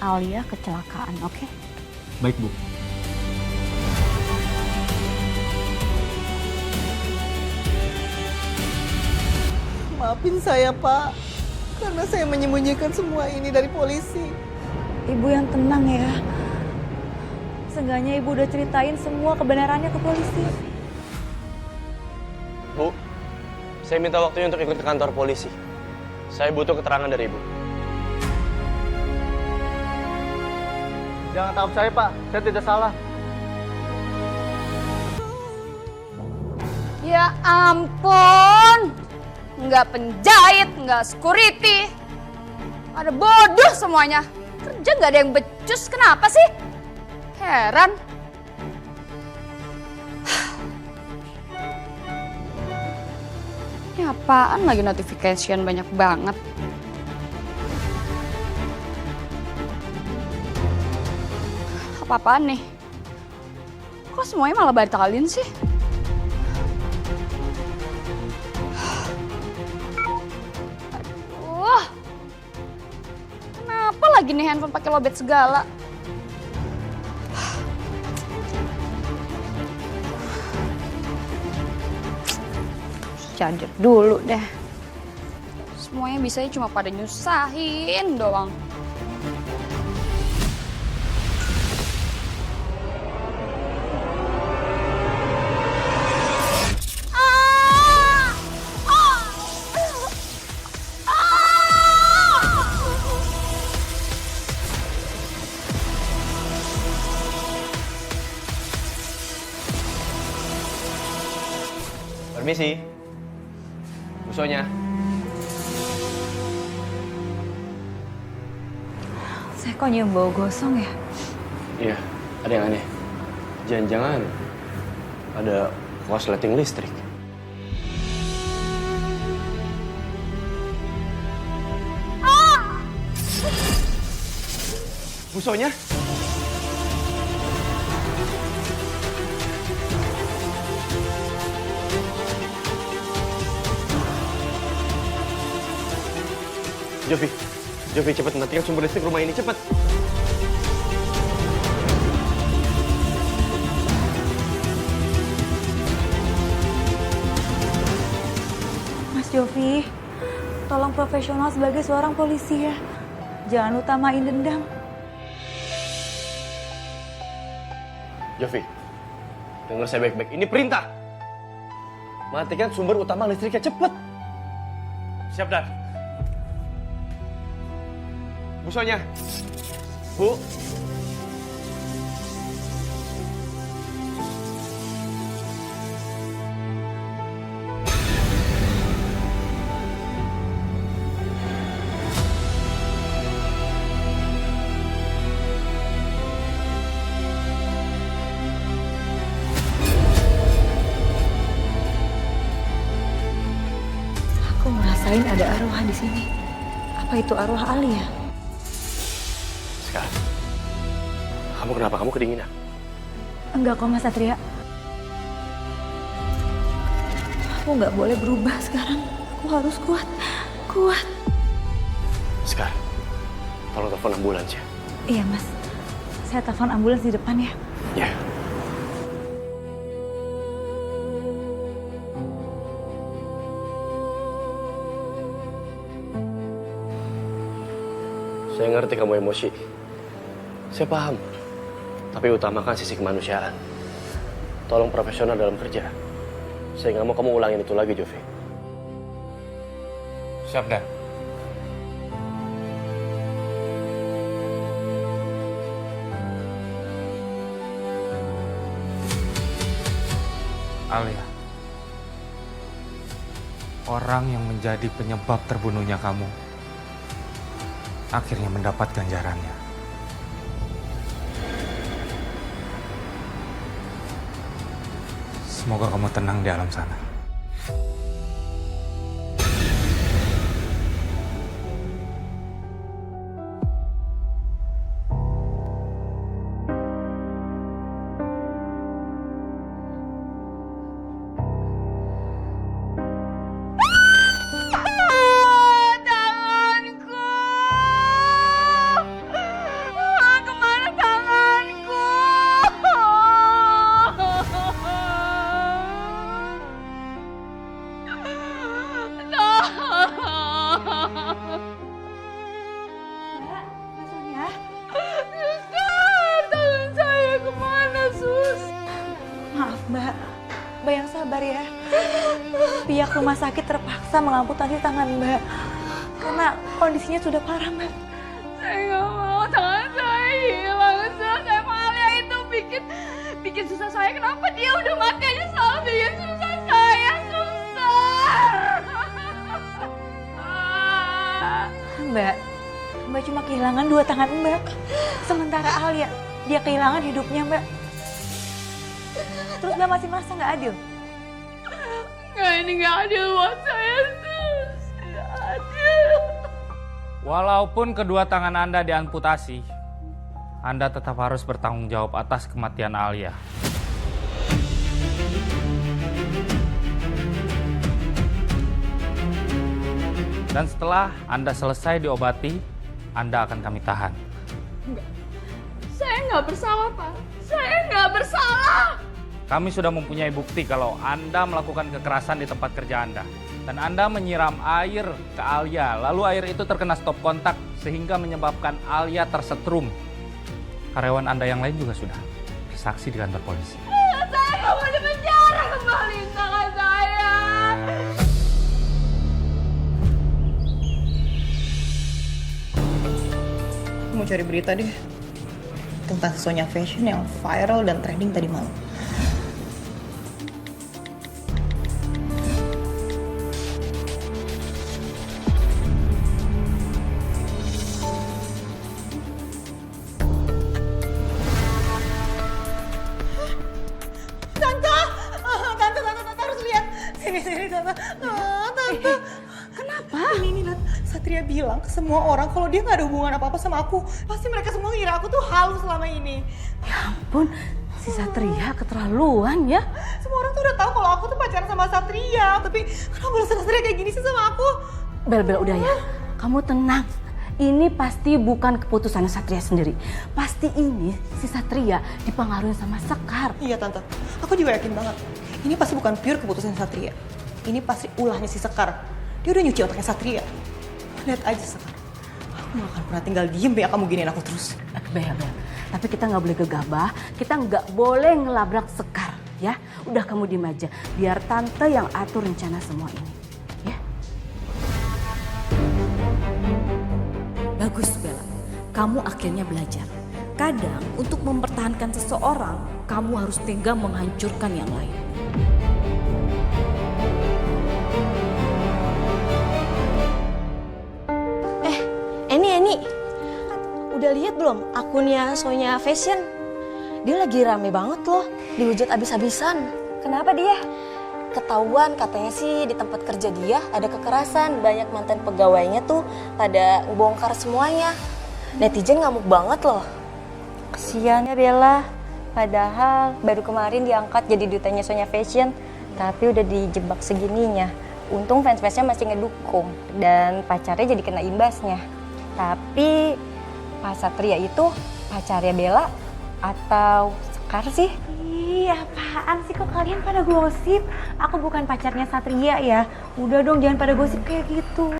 Alia kecelakaan, oke? Baik, Bu. Maafin saya, Pak. Karena saya menyembunyikan semua ini dari polisi. Ibu yang tenang ya. Seenggaknya ibu udah ceritain semua kebenarannya ke polisi. Bu, saya minta waktunya untuk ikut ke kantor polisi. Saya butuh keterangan dari Ibu. Jangan tangkap saya, Pak. Saya tidak salah. Ya ampun, nggak penjahit, nggak security, ada bodoh semuanya. Kerja nggak ada yang becus, kenapa sih? Heran. Ini apaan lagi notification banyak banget? Apa-apaan nih? Kok semuanya malah batalin sih? Aduh. Kenapa lagi nih handphone pakai lobet segala? Charger dulu deh. Semuanya bisanya cuma pada nyusahin doang. Permisi. Busonya. Saya kok nyium bau gosong ya? Iya, ada yang aneh. Jangan-jangan ada korsleting listrik. Busonya? Jovi cepat matikan sumber listrik rumah ini, cepat. Mas Jovi, tolong profesional sebagai seorang polisi ya. Jangan utamain dendam. Jovi, dengar saya baik-baik. Ini perintah. Matikan sumber utama listriknya, cepat. Siap, Dan. Busonya. Bu. Aku ngerasain ada arwah di sini. Apa itu arwah Alia? Sekarang. Kamu kenapa? Kamu kedinginan? Enggak kok Mas Satria. Aku nggak boleh berubah sekarang. Aku harus kuat. Kuat. Sekarang. Tolong telepon ambulans ya. Iya Mas. Saya telepon ambulans di depan ya. Ya. Saya ngerti kamu emosi. Saya paham. Tapi utamakan sisi kemanusiaan. Tolong profesional dalam kerja. Saya nggak mau kamu ulangin itu lagi, Jovi. Siap, Dan. Alia. Orang yang menjadi penyebab terbunuhnya kamu akhirnya mendapat ganjarannya. Semoga kamu tenang di alam sana. ya. Pihak rumah sakit terpaksa mengamputasi tangan Mbak karena kondisinya sudah parah, Mbak. Saya nggak mau tangan saya hilang. Saya Alia itu bikin susah saya. Kenapa dia udah mati aja selalu bikin susah saya? Mbak cuma kehilangan 2 tangan Mbak. Sementara Alia, dia kehilangan hidupnya, Mbak. Terus Mbak masih merasa nggak adil? Nggak, ini nggak adil buat saya, Sus. Nggak adil. Walaupun kedua tangan Anda diamputasi, Anda tetap harus bertanggung jawab atas kematian Alia. Dan setelah Anda selesai diobati, Anda akan kami tahan. Enggak. Saya nggak bersalah, Pak. Saya nggak bersalah. Kami sudah mempunyai bukti kalau Anda melakukan kekerasan di tempat kerja Anda. Dan Anda menyiram air ke Alia, lalu air itu terkena stop kontak sehingga menyebabkan Alia tersetrum. Karyawan Anda yang lain juga sudah bersaksi di kantor polisi. Saya nggak mau di penjara, kembaliin tangan saya. Mau cari berita deh tentang Sonya Fashion yang viral dan trending tadi malam. Tante harus lihat. Sini Tante. Tante. Kenapa? Ini Tante. Satria bilang ke semua orang kalau dia nggak ada hubungan apa-apa sama aku. Pasti mereka semua ngira aku tuh halu selama ini. Ya ampun, si Satria keterlaluan ya. Semua orang tuh udah tahu kalau aku tuh pacaran sama Satria. Tapi kenapa balasan Satria kayak gini sih sama aku? Bel udah ya, kamu tenang. Ini pasti bukan keputusan Satria sendiri. Pasti ini si Satria dipengaruhi sama Sekar. Iya Tante, aku juga yakin banget. Ini pasti bukan pure keputusan Satria. Ini pasti ulahnya si Sekar. Dia udah nyuci otaknya Satria. Lihat aja Sekar. Aku gak akan pernah tinggal diem ya kamu giniin aku terus. Bel, tapi kita nggak boleh gegabah. Kita nggak boleh ngelabrak Sekar, ya. Udah kamu diem aja. Biar tante yang atur rencana semua ini, ya. Bagus Bella, kamu akhirnya belajar. Kadang untuk mempertahankan seseorang, kamu harus tega menghancurkan yang lain. Eni, udah lihat belum akunnya Sonya Fashion? Dia lagi rame banget loh, dihujat abis-abisan. Kenapa dia? Ketahuan katanya sih di tempat kerja dia ada kekerasan, banyak mantan pegawainya tuh pada ngebongkar semuanya. Netizen ngamuk banget loh. Kesian ya Bella, padahal baru kemarin diangkat jadi dutanya Sonya Fashion, tapi udah dijebak segininya. Untung fans-fansnya masih ngedukung dan pacarnya jadi kena imbasnya. Tapi Pak Satria itu pacarnya Bella atau Sekar sih? Ih, apaan sih kok kalian pada gosip? Aku bukan pacarnya Satria ya. Udah dong jangan pada gosip kayak gitu.